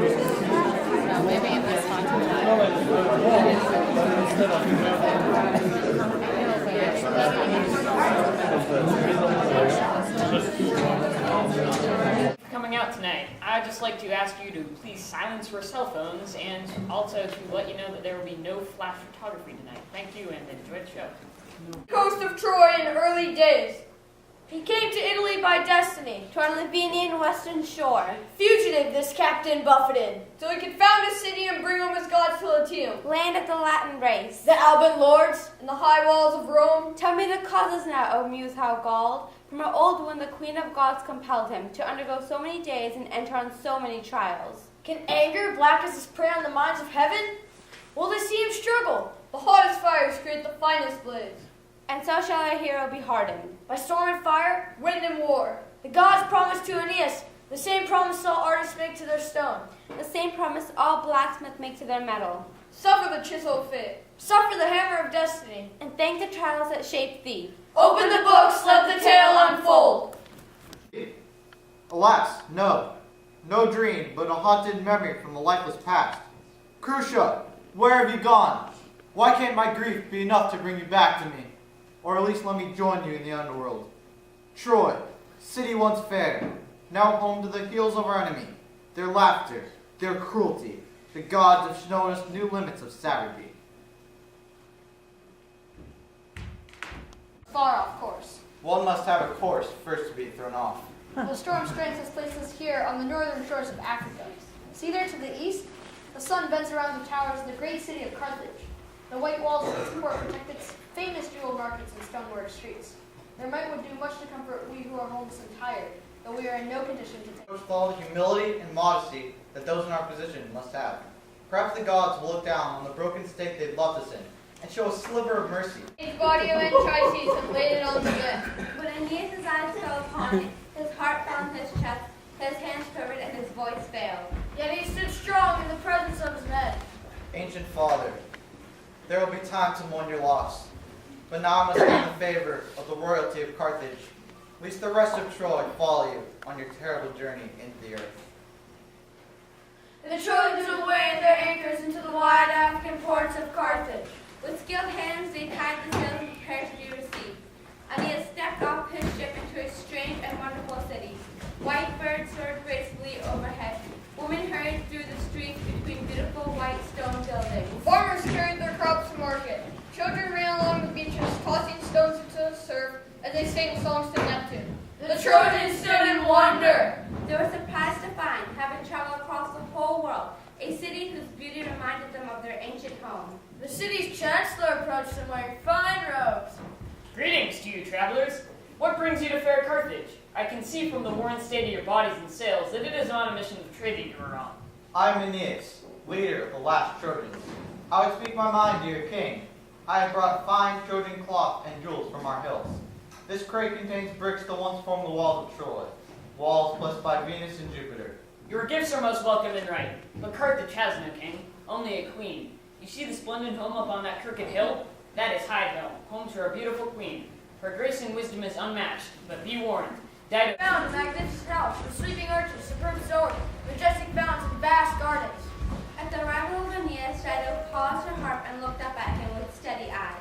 Maybe in this Coming out tonight, I'd just like to ask you to please silence your cell phones and also to let you know that there will be no flash photography tonight. Thank you and enjoy the show. Coast of Troy in early days. He came to Italy by destiny, toward Lavinia western shore. fugitive this captain buffeted, till he could found a city and bring home his gods to Latium. Land of the Latin race. The Alban lords and the high walls of Rome. Tell me the causes now, O muse, how galled, from her old when the queen of gods compelled him to undergo so many days and enter on so many trials. Can anger black as his prey on the minds of heaven? Will they see him struggle? The hottest fires create the finest blaze. And so shall our hero be hardened. By storm and fire, wind and war. The gods promised to Aeneas, the same promise all artists make to their stone. The same promise all blacksmiths make to their metal. Suffer the chisel of fate, suffer the hammer of destiny, And thank the trials that shaped thee. open the books, let the tale unfold. Alas, no. No dream, but a haunted memory from the lifeless past. Crucia, where have you gone? Why can't my grief be enough to bring you back to me? Or at least let me join you in the underworld. Troy, city once fair, now home to the heels of our enemy. Their laughter, their cruelty, the gods have shown us new limits of savagery. Far off course. One must have a course first to be thrown off. The storm strength has placed us here on the northern shores of Africa. See there to the east? The sun bends around the towers of the great city of Carthage. The white walls of its port protect its famous jewel markets and stonework streets. Their might would do much to comfort we who are homeless and tired, though we are in no condition to take. With all the humility and modesty that those in our position must have. Perhaps the gods will look down on the broken state they've left us in and show a sliver of mercy. His body of Anchises and laid it on the bed. When Aeneas' eyes fell upon it, his heart found his chest, his hands quivered, and his voice failed. Yet he stood strong in the presence of his men. Ancient father, there will be time to mourn your loss, but now I must gain the favor of the royalty of Carthage, lest the rest of Troy follow you on your terrible journey into the earth. And the Trojans away their anchors into the wide African ports of Carthage. With skilled hands they tied the sails and prepared to be received. Aeneas stepped off his ship into a strange and wonderful city. White birds soared gracefully overhead. Women hurried through the streets between beautiful white stone buildings. Farmers carried their crops to market. Children ran along the beaches, tossing stones into the surf as they sang songs to Neptune. The Trojans stood in wonder. They were surprised to find, having traveled across the whole world, a city whose beauty reminded them of their ancient home. The city's chancellor approached them wearing fine robes. Greetings to you, travelers. What brings you to fair Carthage? I can see from the worn state of your bodies and sails that it is not a mission of trade that you are on. I am Aeneas, leader of the last Trojans. I would speak my mind to your king. I have brought fine Trojan cloth and jewels from our hills. This crate contains bricks that once formed the walls of Troy, walls blessed by Venus and Jupiter. Your gifts are most welcome and right, but Carthage has no king, only a queen. You see the splendid home up on that crooked hill? That is Hyde Hill, home to our beautiful queen. Her grace and wisdom is unmatched, but be warned, Dido Found a magnificent house with sleeping arches, superb stories, majestic fountains, and vast gardens. At the arrival of Aeneas, Dido paused her harp and looked up at him with steady eyes.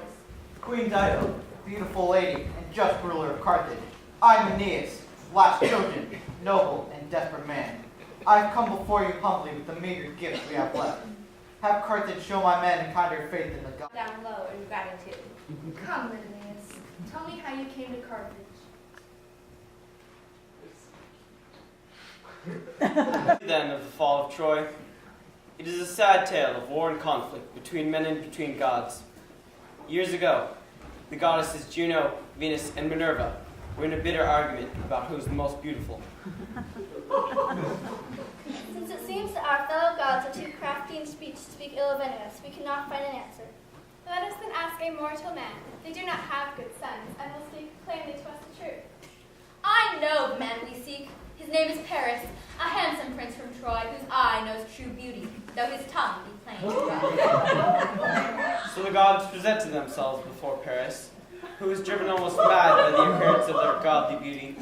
Queen Dido, beautiful lady and just ruler of Carthage. I am Aeneas, last Trojan, noble and desperate man. I have come before you humbly with the meager gifts we have left. Have Carthage show my men a kinder faith in the gods. Down low in gratitude. Come, Aeneas, tell me how you came to Carthage. Then of the fall of Troy, it is a sad tale of war and conflict between men and between gods. Years ago, the goddesses Juno, Venus, and Minerva were in a bitter argument about who's the most beautiful. Since it seems that our fellow gods are too crafty in speech to speak ill of Aeneas, we cannot find an answer. Let us then ask a mortal man. They do not have good sons, and will speak plainly to us the truth. I know the man we seek. His name is Paris, a handsome prince from Troy, whose eye knows true beauty, though his tongue be plain to God. So the gods presented themselves before Paris, who was driven almost mad by the appearance of their godly beauty.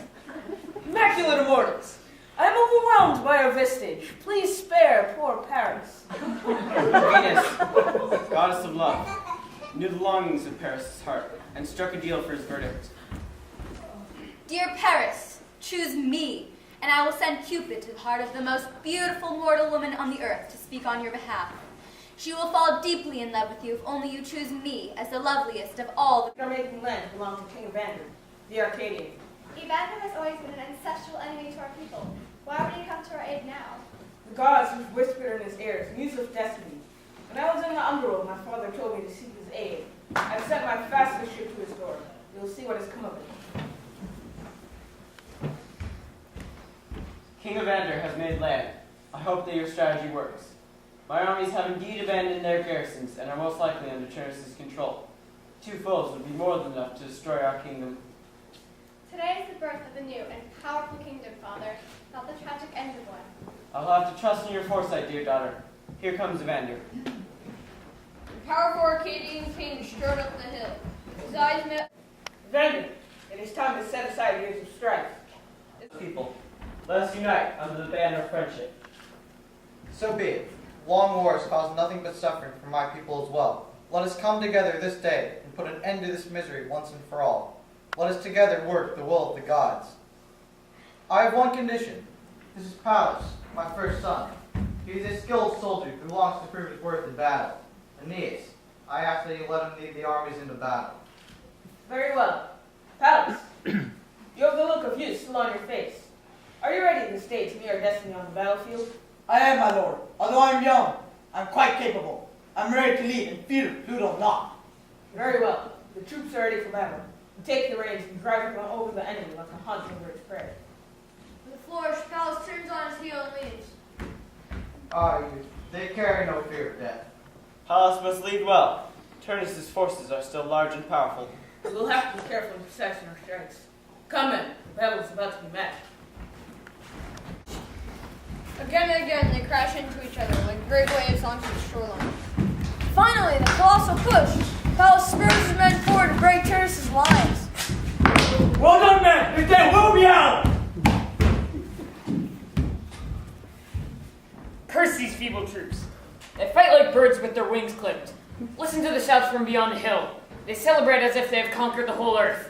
Immaculate immortals! I am a overwhelmed by our vestige. Please spare poor Paris. Venus, goddess of love, knew the longings of Paris' heart and struck a deal for his verdict. Dear Paris, choose me, and I will send Cupid to the heart of the most beautiful mortal woman on the earth to speak on your behalf. She will fall deeply in love with you if only you choose me as the loveliest of all the... Our making land belonged to King Evander, the Arcadian. Evander has always been an ancestral enemy to our people. Why would he come to our aid now? The gods who whispered in his ears, news of destiny. When I was in the underworld, my father told me to seek his aid. I've sent my fastest ship to his door. You'll see what has come of it. King Evander has made land. I hope that your strategy works. My armies have indeed abandoned their garrisons and are most likely under Turnus' control. 2 foes would be more than enough to destroy our kingdom. Today is the birth of a new and powerful kingdom, Father, not the tragic end of one. I'll have to trust in your foresight, dear daughter. Here comes Evander. The powerful Arcadian king strode up the hill. His eyes met. Evander, it is time to set aside years of strife. People, let us unite under the banner of friendship. So be it. Long wars cause nothing but suffering for my people as well. Let us come together this day and put an end to this misery once and for all. Let us together work the will of the gods. I have one condition. This is Pallas, my first son. He is a skilled soldier who longs to prove his worth in battle. Aeneas, I ask that you let him lead the armies into battle. Very well. Pallas, you have the look of youth still on your face. Are you ready this day to meet our destiny on the battlefield? I am, my lord. Although I am young, I'm quite capable. I'm ready to lead and fear Pluto not. Very well. The troops are ready for battle. You take the reins and drive over the enemy like a hunt over its prey. With a flourish, Pallas turns on his heel and leaves. Ah, youth, they carry no fear of death. Pallas must lead well. Turnus' forces are still large and powerful. We'll have to be careful and precise in our strikes. Come in. The battle is about to be matched. Again and again, they crash into each other like great waves onto the shoreline. Finally, the colossal push. Pallas spurs his men forward to break Turnus' lines. Well done, men! If they will be out! Curse these feeble troops. They fight like birds with their wings clipped. Listen to the shouts from beyond the hill. They celebrate as if they have conquered the whole earth.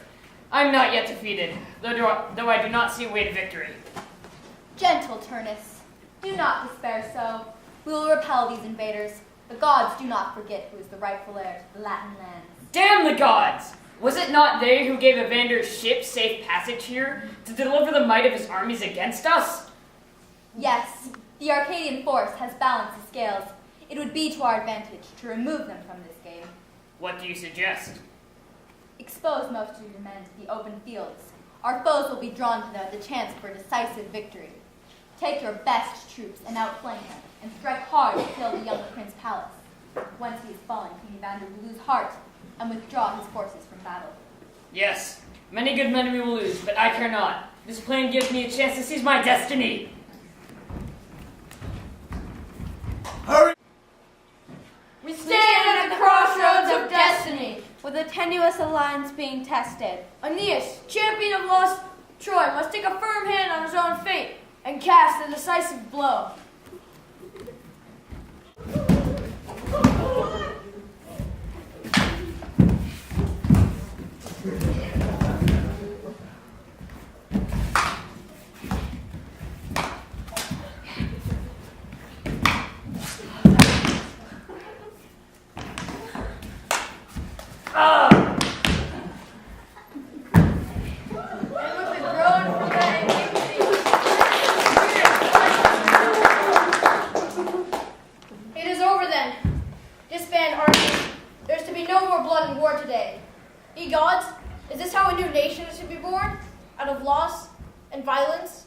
I am not yet defeated, though I do not see a way to victory. Gentle Turnus, do not despair so. We will repel these invaders. The gods do not forget who is the rightful heir to the Latin lands. Damn the gods! Was it not they who gave Evander's ship safe passage here to deliver the might of his armies against us? Yes, the Arcadian force has balanced the scales. It would be to our advantage to remove them from this game. What do you suggest? Expose most of your men to the open fields. Our foes will be drawn to them at the chance for a decisive victory. Take your best troops and outflank them, and strike hard to kill the young Prince Pallas. Once he is fallen, King Evander will lose heart and withdraw his forces from battle. Yes, many good men we will lose, but I care not. This plan gives me a chance to seize my destiny. Hurry! We stand at the crossroads of destiny. With a tenuous alliance being tested. Aeneas, champion of lost Troy, must take a firm hand on his own fate and cast the decisive blow. It is over then. Disband armies. There's to be no more blood and war today. Ye gods, is this how a new nation is to be born? Out of loss and violence?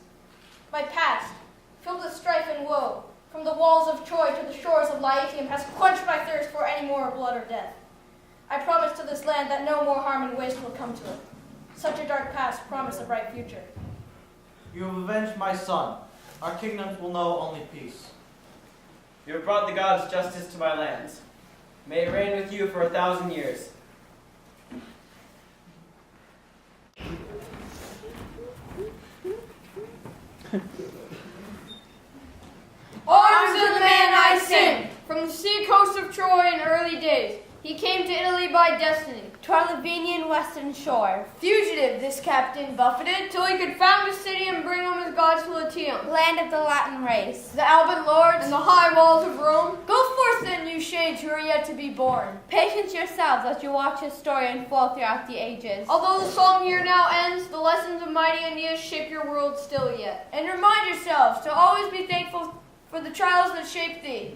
My past, filled with strife and woe, from the walls of Troy to the shores of Latium, has quenched my thirst for any more blood or death. I promise to this land that no more harm and waste will come to it. Such a dark past promise a bright future. You have avenged my son. Our kingdoms will know only peace. You have brought the gods justice to my lands. May it reign with you for 1,000 years. coast of Troy in early days. He came to Italy by destiny. To our Lavinian western shore, Fugitive, this captain buffeted, till he could found a city and bring home his gods to Latium. land of the Latin race. The Alban lords and the high walls of Rome. Go forth then, you shades who are yet to be born. Patience yourselves as you watch his story unfold throughout the ages. Although the song here now ends, the lessons of mighty Aeneas shape your world still yet. And remind yourselves to always be thankful for the trials that shape thee.